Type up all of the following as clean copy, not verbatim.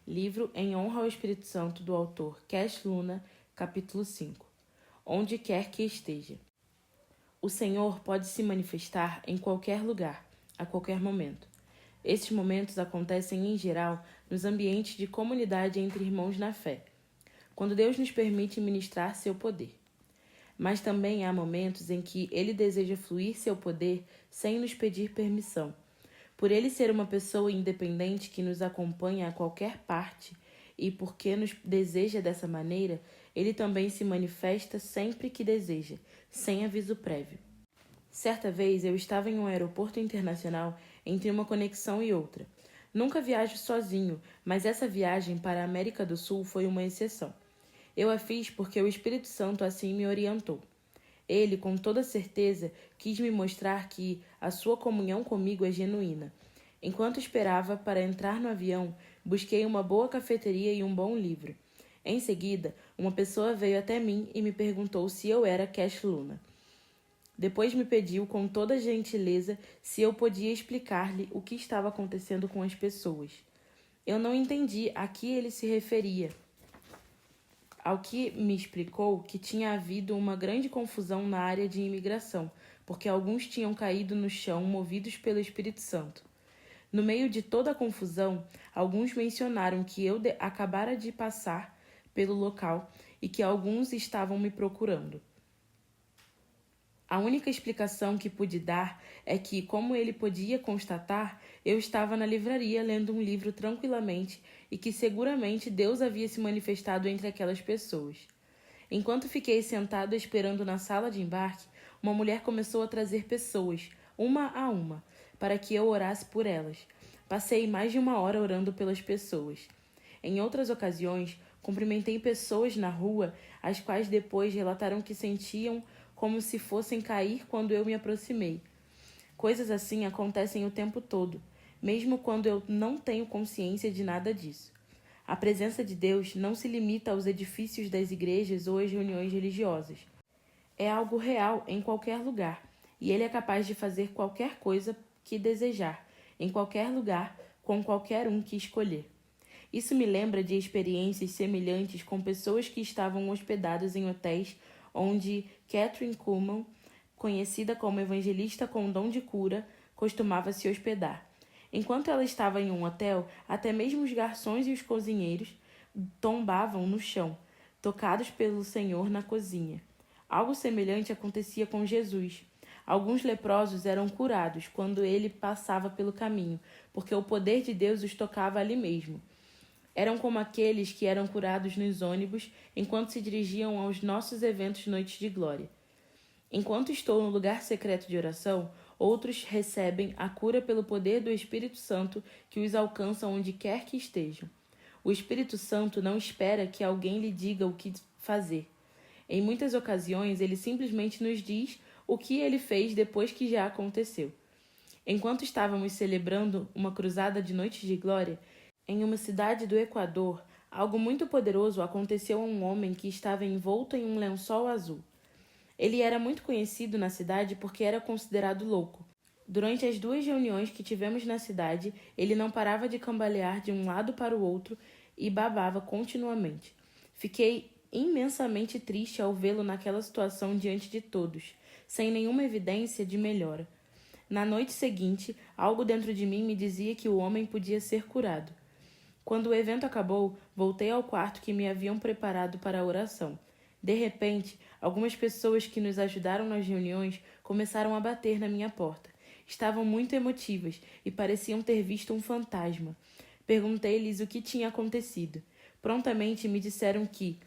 Livro Em Honra ao Espírito Santo, do autor Cash Luna, capítulo 5. Onde quer que esteja. O Senhor pode se manifestar em qualquer lugar, a qualquer momento. Esses momentos acontecem, em geral, nos ambientes de comunidade entre irmãos na fé, quando Deus nos permite ministrar seu poder. Mas também há momentos em que Ele deseja fluir seu poder sem nos pedir permissão. Por Ele ser uma pessoa independente que nos acompanha a qualquer parte e porque nos deseja dessa maneira, Ele também se manifesta sempre que deseja, sem aviso prévio. Certa vez eu estava em um aeroporto internacional entre uma conexão e outra. Nunca viajo sozinho, mas essa viagem para a América do Sul foi uma exceção. Eu a fiz porque o Espírito Santo assim me orientou. Ele, com toda certeza, quis me mostrar que a sua comunhão comigo é genuína. Enquanto esperava para entrar no avião, busquei uma boa cafeteria e um bom livro. Em seguida, uma pessoa veio até mim e me perguntou se eu era Cash Luna. Depois me pediu com toda gentileza se eu podia explicar-lhe o que estava acontecendo com as pessoas. Eu não entendi a que ele se referia. Ao que me explicou que tinha havido uma grande confusão na área de imigração, porque alguns tinham caído no chão movidos pelo Espírito Santo. No meio de toda a confusão, alguns mencionaram que eu acabara de passar pelo local e que alguns estavam me procurando. A única explicação que pude dar é que, como ele podia constatar, eu estava na livraria lendo um livro tranquilamente e que seguramente Deus havia se manifestado entre aquelas pessoas. Enquanto fiquei sentado esperando na sala de embarque, uma mulher começou a trazer pessoas, uma a uma, para que eu orasse por elas. Passei mais de 1 hora orando pelas pessoas. Em outras ocasiões, cumprimentei pessoas na rua, as quais depois relataram que sentiam como se fossem cair quando eu me aproximei. Coisas assim acontecem o tempo todo, mesmo quando eu não tenho consciência de nada disso. A presença de Deus não se limita aos edifícios das igrejas ou às reuniões religiosas. É algo real em qualquer lugar, e Ele é capaz de fazer qualquer coisa que desejar, em qualquer lugar, com qualquer um que escolher. Isso me lembra de experiências semelhantes com pessoas que estavam hospedadas em hotéis onde Kathryn Kuhlman, conhecida como evangelista com dom de cura, costumava se hospedar. Enquanto ela estava em um hotel, até mesmo os garçons e os cozinheiros tombavam no chão, tocados pelo Senhor na cozinha. Algo semelhante acontecia com Jesus. Alguns leprosos eram curados quando ele passava pelo caminho, porque o poder de Deus os tocava ali mesmo. Eram como aqueles que eram curados nos ônibus enquanto se dirigiam aos nossos eventos Noites de Glória. Enquanto estou no lugar secreto de oração, outros recebem a cura pelo poder do Espírito Santo que os alcança onde quer que estejam. O Espírito Santo não espera que alguém lhe diga o que fazer. Em muitas ocasiões, ele simplesmente nos diz o que ele fez depois que já aconteceu. Enquanto estávamos celebrando uma cruzada de Noites de Glória, em uma cidade do Equador, algo muito poderoso aconteceu a um homem que estava envolto em um lençol azul. Ele era muito conhecido na cidade porque era considerado louco. Durante as 2 reuniões que tivemos na cidade, ele não parava de cambalear de um lado para o outro e babava continuamente. Fiquei imensamente triste ao vê-lo naquela situação diante de todos, sem nenhuma evidência de melhora. Na noite seguinte, algo dentro de mim me dizia que o homem podia ser curado. Quando o evento acabou, voltei ao quarto que me haviam preparado para a oração. De repente, algumas pessoas que nos ajudaram nas reuniões começaram a bater na minha porta. Estavam muito emotivas e pareciam ter visto um fantasma. Perguntei-lhes o que tinha acontecido. Prontamente me disseram que,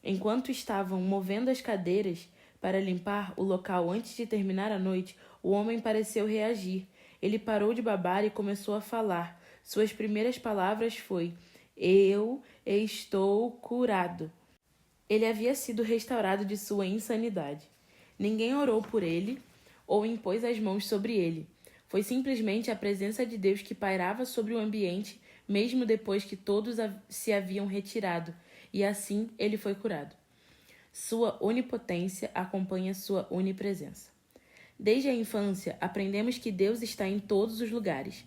enquanto estavam movendo as cadeiras para limpar o local antes de terminar a noite, o homem pareceu reagir. Ele parou de babar e começou a falar. Suas primeiras palavras foi: "Eu estou curado." Ele havia sido restaurado de sua insanidade. Ninguém orou por ele ou impôs as mãos sobre ele. Foi simplesmente a presença de Deus que pairava sobre o ambiente, mesmo depois que todos se haviam retirado, e assim ele foi curado. Sua onipotência acompanha sua onipresença. Desde a infância, aprendemos que Deus está em todos os lugares.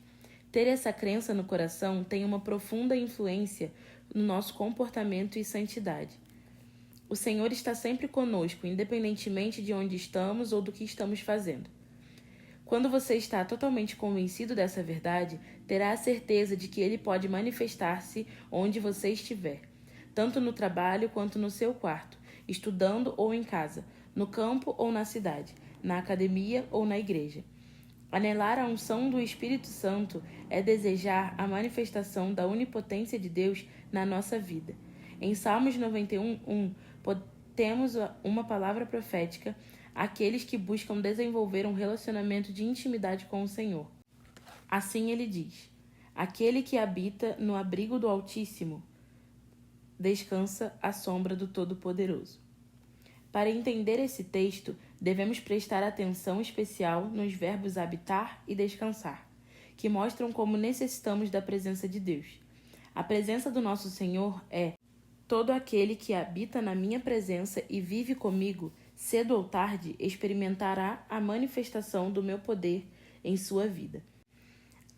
Ter essa crença no coração tem uma profunda influência no nosso comportamento e santidade. O Senhor está sempre conosco, independentemente de onde estamos ou do que estamos fazendo. Quando você está totalmente convencido dessa verdade, terá a certeza de que Ele pode manifestar-se onde você estiver, tanto no trabalho quanto no seu quarto, estudando ou em casa, no campo ou na cidade, na academia ou na igreja. Anelar a unção do Espírito Santo é desejar a manifestação da onipotência de Deus na nossa vida. Em Salmos 91:1, temos uma palavra profética àqueles que buscam desenvolver um relacionamento de intimidade com o Senhor. Assim ele diz: aquele que habita no abrigo do Altíssimo descansa à sombra do Todo-Poderoso. Para entender esse texto, devemos prestar atenção especial nos verbos habitar e descansar, que mostram como necessitamos da presença de Deus. A presença do nosso Senhor é: todo aquele que habita na minha presença e vive comigo, cedo ou tarde, experimentará a manifestação do meu poder em sua vida.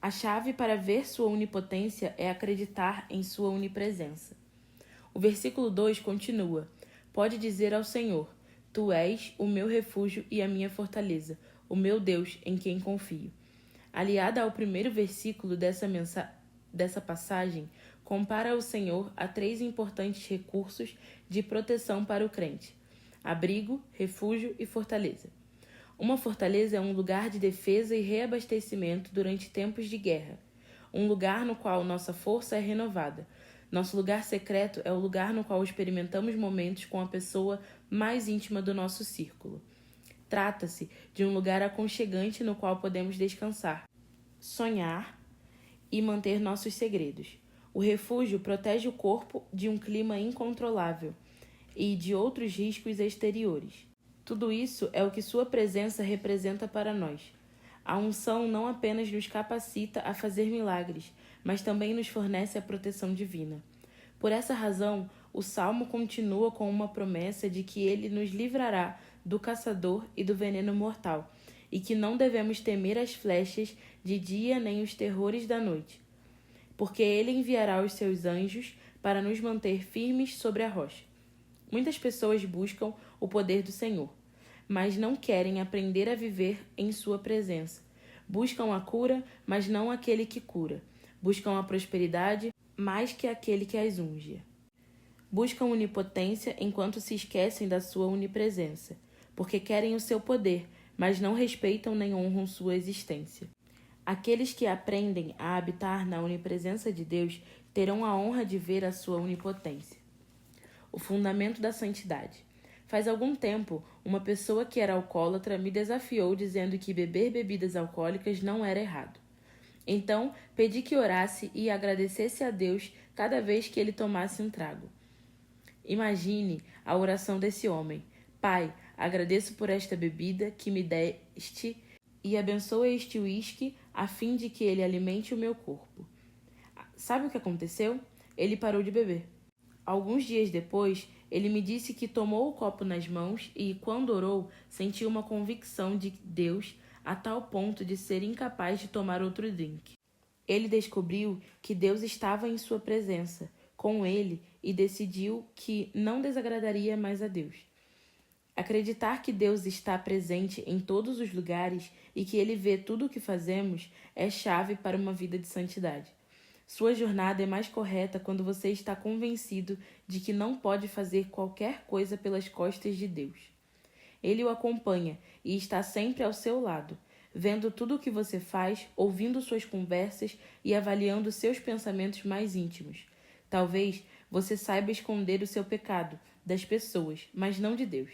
A chave para ver sua onipotência é acreditar em sua onipresença. O versículo 2 continua: pode dizer ao Senhor: tu és o meu refúgio e a minha fortaleza, o meu Deus em quem confio. Aliada ao primeiro versículo dessa passagem, compara o Senhor a 3 importantes recursos de proteção para o crente: abrigo, refúgio e fortaleza. Uma fortaleza é um lugar de defesa e reabastecimento durante tempos de guerra, um lugar no qual nossa força é renovada. Nosso lugar secreto é o lugar no qual experimentamos momentos com a pessoa mais íntima do nosso círculo. Trata-se de um lugar aconchegante no qual podemos descansar, sonhar e manter nossos segredos. O refúgio protege o corpo de um clima incontrolável e de outros riscos exteriores. Tudo isso é o que sua presença representa para nós. A unção não apenas nos capacita a fazer milagres, mas também nos fornece a proteção divina. Por essa razão, o Salmo continua com uma promessa de que ele nos livrará do caçador e do veneno mortal, e que não devemos temer as flechas de dia nem os terrores da noite, porque ele enviará os seus anjos para nos manter firmes sobre a rocha. Muitas pessoas buscam o poder do Senhor, mas não querem aprender a viver em sua presença. Buscam a cura, mas não aquele que cura. Buscam a prosperidade, mais que aquele que as unge. Buscam onipotência enquanto se esquecem da sua onipresença, porque querem o seu poder, mas não respeitam nem honram sua existência. Aqueles que aprendem a habitar na onipresença de Deus terão a honra de ver a sua onipotência. O fundamento da santidade. Faz algum tempo, uma pessoa que era alcoólatra me desafiou dizendo que beber bebidas alcoólicas não era errado. Então, pedi que orasse e agradecesse a Deus cada vez que ele tomasse um trago. Imagine a oração desse homem: Pai, agradeço por esta bebida que me deste e abençoa este uísque a fim de que ele alimente o meu corpo. Sabe o que aconteceu? Ele parou de beber. Alguns dias depois, ele me disse que tomou o copo nas mãos e, quando orou, sentiu uma convicção de Deus a tal ponto de ser incapaz de tomar outro drink. Ele descobriu que Deus estava em sua presença, com ele, e decidiu que não desagradaria mais a Deus. Acreditar que Deus está presente em todos os lugares e que Ele vê tudo o que fazemos é chave para uma vida de santidade. Sua jornada é mais correta quando você está convencido de que não pode fazer qualquer coisa pelas costas de Deus. Ele o acompanha e está sempre ao seu lado, vendo tudo o que você faz, ouvindo suas conversas e avaliando seus pensamentos mais íntimos. Talvez você saiba esconder o seu pecado das pessoas, mas não de Deus.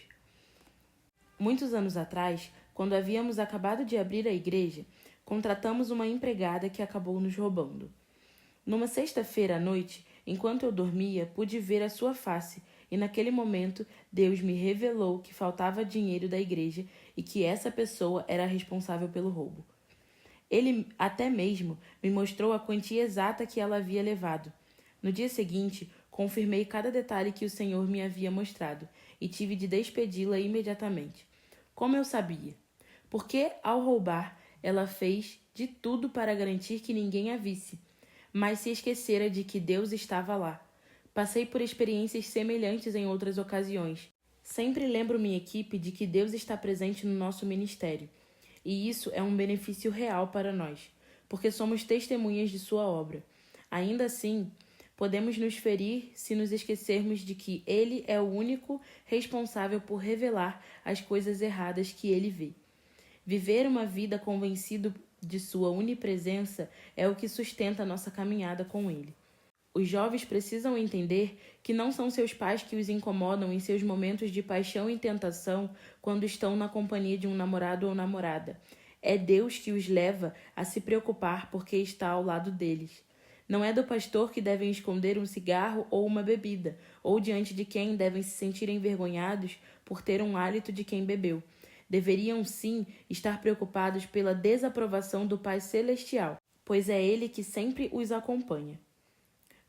Muitos anos atrás, quando havíamos acabado de abrir a igreja, contratamos uma empregada que acabou nos roubando. Numa sexta-feira à noite, enquanto eu dormia, pude ver a sua face, e naquele momento Deus me revelou que faltava dinheiro da igreja e que essa pessoa era responsável pelo roubo. Ele até mesmo me mostrou a quantia exata que ela havia levado. No dia seguinte, confirmei cada detalhe que o Senhor me havia mostrado e tive de despedi-la imediatamente. Como eu sabia? Porque, ao roubar, ela fez de tudo para garantir que ninguém a visse, mas se esquecera de que Deus estava lá. Passei por experiências semelhantes em outras ocasiões. Sempre lembro minha equipe de que Deus está presente no nosso ministério, e isso é um benefício real para nós, porque somos testemunhas de sua obra. Ainda assim, podemos nos ferir se nos esquecermos de que Ele é o único responsável por revelar as coisas erradas que Ele vê. Viver uma vida convencido de sua onipresença é o que sustenta nossa caminhada com Ele. Os jovens precisam entender que não são seus pais que os incomodam em seus momentos de paixão e tentação quando estão na companhia de um namorado ou namorada. É Deus que os leva a se preocupar porque está ao lado deles. Não é do pastor que devem esconder um cigarro ou uma bebida, ou diante de quem devem se sentir envergonhados por ter um hálito de quem bebeu. Deveriam, sim, estar preocupados pela desaprovação do Pai Celestial, pois é Ele que sempre os acompanha.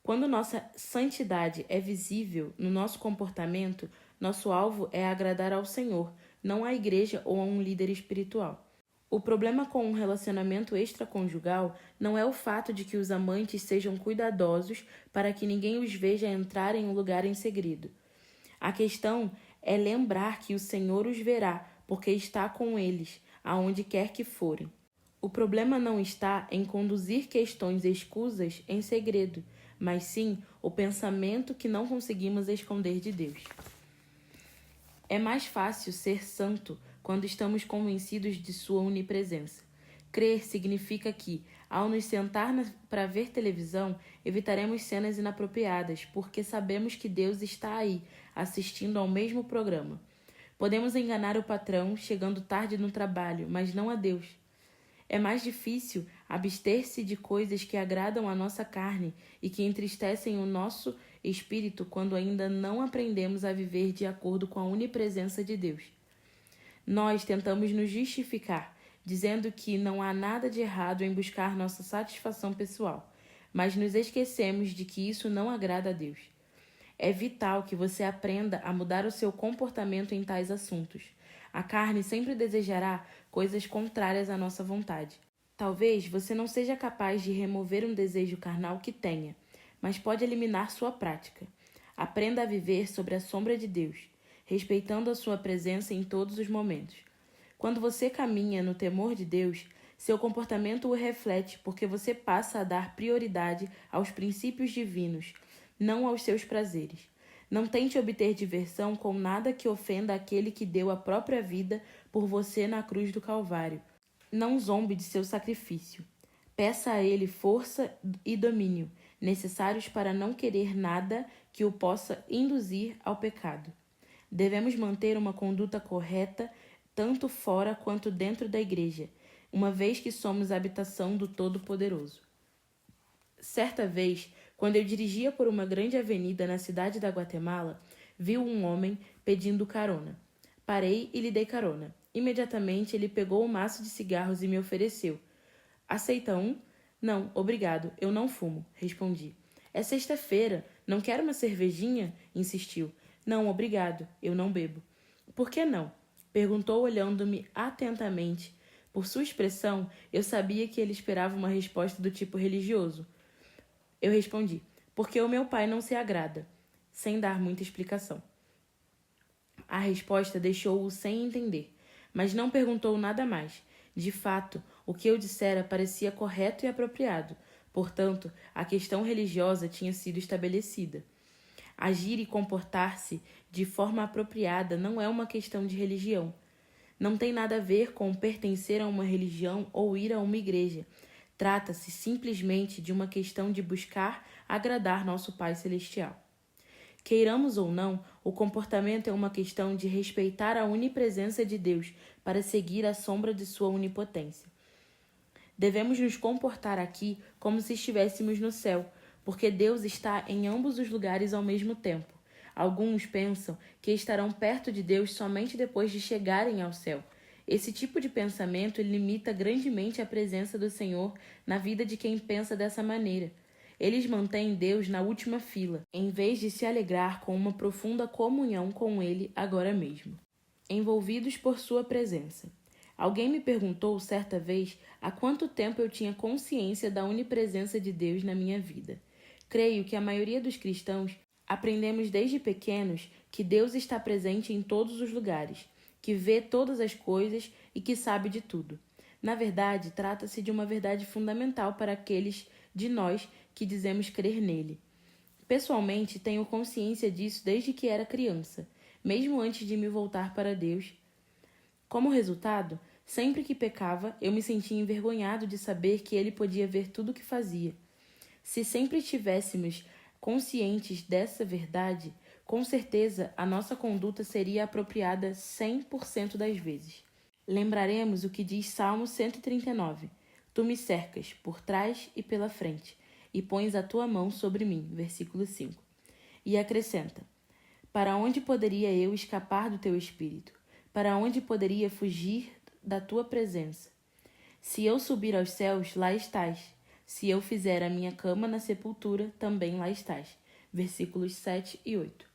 Quando nossa santidade é visível no nosso comportamento, nosso alvo é agradar ao Senhor, não à igreja ou a um líder espiritual. O problema com um relacionamento extraconjugal não é o fato de que os amantes sejam cuidadosos para que ninguém os veja entrar em um lugar em segredo. A questão é lembrar que o Senhor os verá, porque está com eles, aonde quer que forem. O problema não está em conduzir questões escusas em segredo, mas sim o pensamento que não conseguimos esconder de Deus. É mais fácil ser santo quando estamos convencidos de sua onipresença. Crer significa que, ao nos sentar para ver televisão, evitaremos cenas inapropriadas, porque sabemos que Deus está aí, assistindo ao mesmo programa. Podemos enganar o patrão chegando tarde no trabalho, mas não a Deus. É mais difícil abster-se de coisas que agradam a nossa carne e que entristecem o nosso espírito quando ainda não aprendemos a viver de acordo com a onipresença de Deus. Nós tentamos nos justificar, dizendo que não há nada de errado em buscar nossa satisfação pessoal, mas nos esquecemos de que isso não agrada a Deus. É vital que você aprenda a mudar o seu comportamento em tais assuntos. A carne sempre desejará coisas contrárias à nossa vontade. Talvez você não seja capaz de remover um desejo carnal que tenha, mas pode eliminar sua prática. Aprenda a viver sob a sombra de Deus, respeitando a sua presença em todos os momentos. Quando você caminha no temor de Deus, seu comportamento o reflete porque você passa a dar prioridade aos princípios divinos, não aos seus prazeres. Não tente obter diversão com nada que ofenda aquele que deu a própria vida por você na cruz do Calvário. Não zombe de seu sacrifício. Peça a ele força e domínio, necessários para não querer nada que o possa induzir ao pecado. Devemos manter uma conduta correta, tanto fora quanto dentro da igreja, uma vez que somos a habitação do Todo-Poderoso. Certa vez, quando eu dirigia por uma grande avenida na cidade da Guatemala, vi um homem pedindo carona. Parei e lhe dei carona. Imediatamente ele pegou um maço de cigarros e me ofereceu. Aceita um? Não, obrigado, eu não fumo, respondi. É sexta-feira, não quer uma cervejinha? Insistiu. Não, obrigado, eu não bebo. Por que não? Perguntou olhando-me atentamente. Por sua expressão, eu sabia que ele esperava uma resposta do tipo religioso. Eu respondi, porque o meu pai não se agrada, sem dar muita explicação. A resposta deixou-o sem entender, mas não perguntou nada mais. De fato, o que eu dissera parecia correto e apropriado, portanto, a questão religiosa tinha sido estabelecida. Agir e comportar-se de forma apropriada não é uma questão de religião. Não tem nada a ver com pertencer a uma religião ou ir a uma igreja. Trata-se simplesmente de uma questão de buscar agradar nosso Pai Celestial. Queiramos ou não, o comportamento é uma questão de respeitar a onipresença de Deus para seguir à sombra de sua onipotência. Devemos nos comportar aqui como se estivéssemos no céu, porque Deus está em ambos os lugares ao mesmo tempo. Alguns pensam que estarão perto de Deus somente depois de chegarem ao céu. Esse tipo de pensamento limita grandemente a presença do Senhor na vida de quem pensa dessa maneira. Eles mantêm Deus na última fila, em vez de se alegrar com uma profunda comunhão com Ele agora mesmo. Envolvidos por sua presença. Alguém me perguntou certa vez há quanto tempo eu tinha consciência da onipresença de Deus na minha vida. Creio que a maioria dos cristãos aprendemos desde pequenos que Deus está presente em todos os lugares, que vê todas as coisas e que sabe de tudo. Na verdade, trata-se de uma verdade fundamental para aqueles de nós que dizemos crer nele. Pessoalmente, tenho consciência disso desde que era criança, mesmo antes de me voltar para Deus. Como resultado, sempre que pecava, eu me sentia envergonhado de saber que ele podia ver tudo o que fazia. Se sempre estivéssemos conscientes dessa verdade, com certeza a nossa conduta seria apropriada 100% das vezes. Lembraremos o que diz Salmo 139. Tu me cercas por trás e pela frente, e pões a tua mão sobre mim. Versículo 5. E acrescenta: para onde poderia eu escapar do teu espírito? Para onde poderia fugir da tua presença? Se eu subir aos céus, lá estás. Se eu fizer a minha cama na sepultura, também lá estás. Versículos 7 e 8.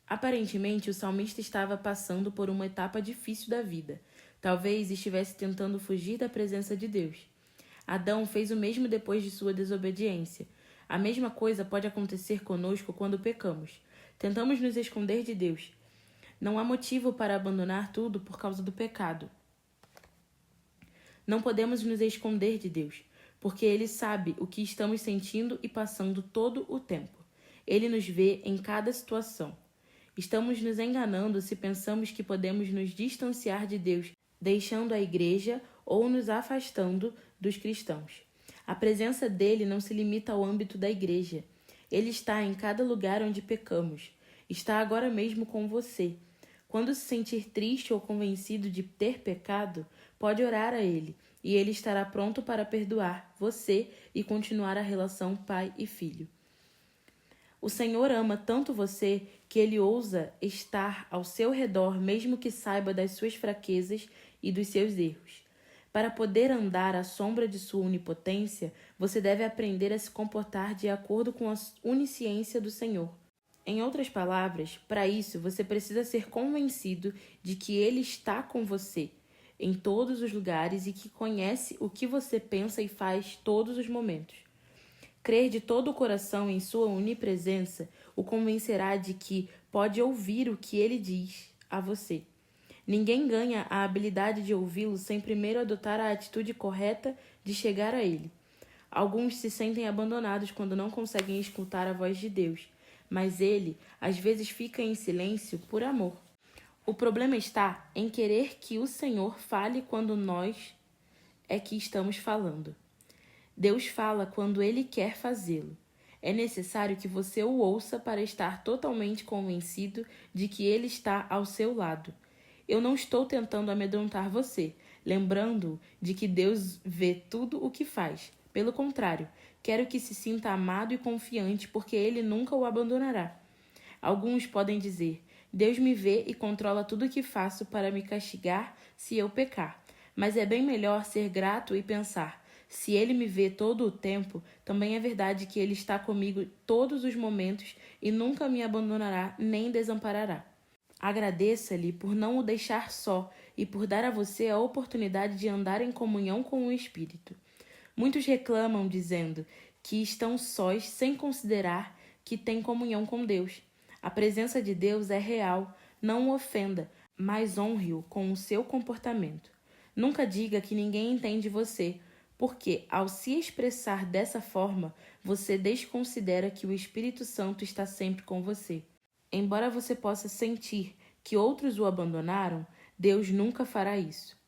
Aparentemente, o salmista estava passando por uma etapa difícil da vida. Talvez estivesse tentando fugir da presença de Deus. Adão fez o mesmo depois de sua desobediência. A mesma coisa pode acontecer conosco quando pecamos. Tentamos nos esconder de Deus. Não há motivo para abandonar tudo por causa do pecado. Não podemos nos esconder de Deus, porque Ele sabe o que estamos sentindo e passando todo o tempo. Ele nos vê em cada situação. Estamos nos enganando se pensamos que podemos nos distanciar de Deus, deixando a igreja ou nos afastando dos cristãos. A presença dele não se limita ao âmbito da igreja. Ele está em cada lugar onde pecamos. Está agora mesmo com você. Quando se sentir triste ou convencido de ter pecado, pode orar a ele, e ele estará pronto para perdoar você e continuar a relação pai e filho. O Senhor ama tanto você que ele ousa estar ao seu redor, mesmo que saiba das suas fraquezas e dos seus erros. Para poder andar à sombra de sua onipotência, você deve aprender a se comportar de acordo com a onisciência do Senhor. Em outras palavras, para isso você precisa ser convencido de que ele está com você em todos os lugares e que conhece o que você pensa e faz todos os momentos. Crer de todo o coração em sua onipresença o convencerá de que pode ouvir o que ele diz a você. Ninguém ganha a habilidade de ouvi-lo sem primeiro adotar a atitude correta de chegar a ele. Alguns se sentem abandonados quando não conseguem escutar a voz de Deus, mas ele, às vezes, fica em silêncio por amor. O problema está em querer que o Senhor fale quando nós é que estamos falando. Deus fala quando Ele quer fazê-lo. É necessário que você o ouça para estar totalmente convencido de que Ele está ao seu lado. Eu não estou tentando amedrontar você, lembrando de que Deus vê tudo o que faz. Pelo contrário, quero que se sinta amado e confiante, porque Ele nunca o abandonará. Alguns podem dizer: Deus me vê e controla tudo o que faço para me castigar se eu pecar. Mas é bem melhor ser grato e pensar: se Ele me vê todo o tempo, também é verdade que Ele está comigo todos os momentos e nunca me abandonará nem desamparará. Agradeça-lhe por não o deixar só e por dar a você a oportunidade de andar em comunhão com o Espírito. Muitos reclamam dizendo que estão sós sem considerar que têm comunhão com Deus. A presença de Deus é real, não o ofenda, mas honre-o com o seu comportamento. Nunca diga que ninguém entende você, porque, ao se expressar dessa forma, você desconsidera que o Espírito Santo está sempre com você. Embora você possa sentir que outros o abandonaram, Deus nunca fará isso.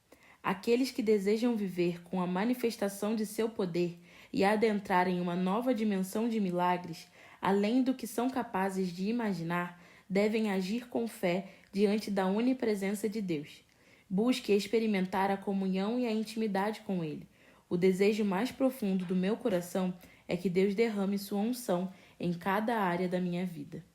Aqueles que desejam viver com a manifestação de seu poder e adentrar em uma nova dimensão de milagres, além do que são capazes de imaginar, devem agir com fé diante da onipresença de Deus. Busque experimentar a comunhão e a intimidade com Ele. O desejo mais profundo do meu coração é que Deus derrame sua unção em cada área da minha vida.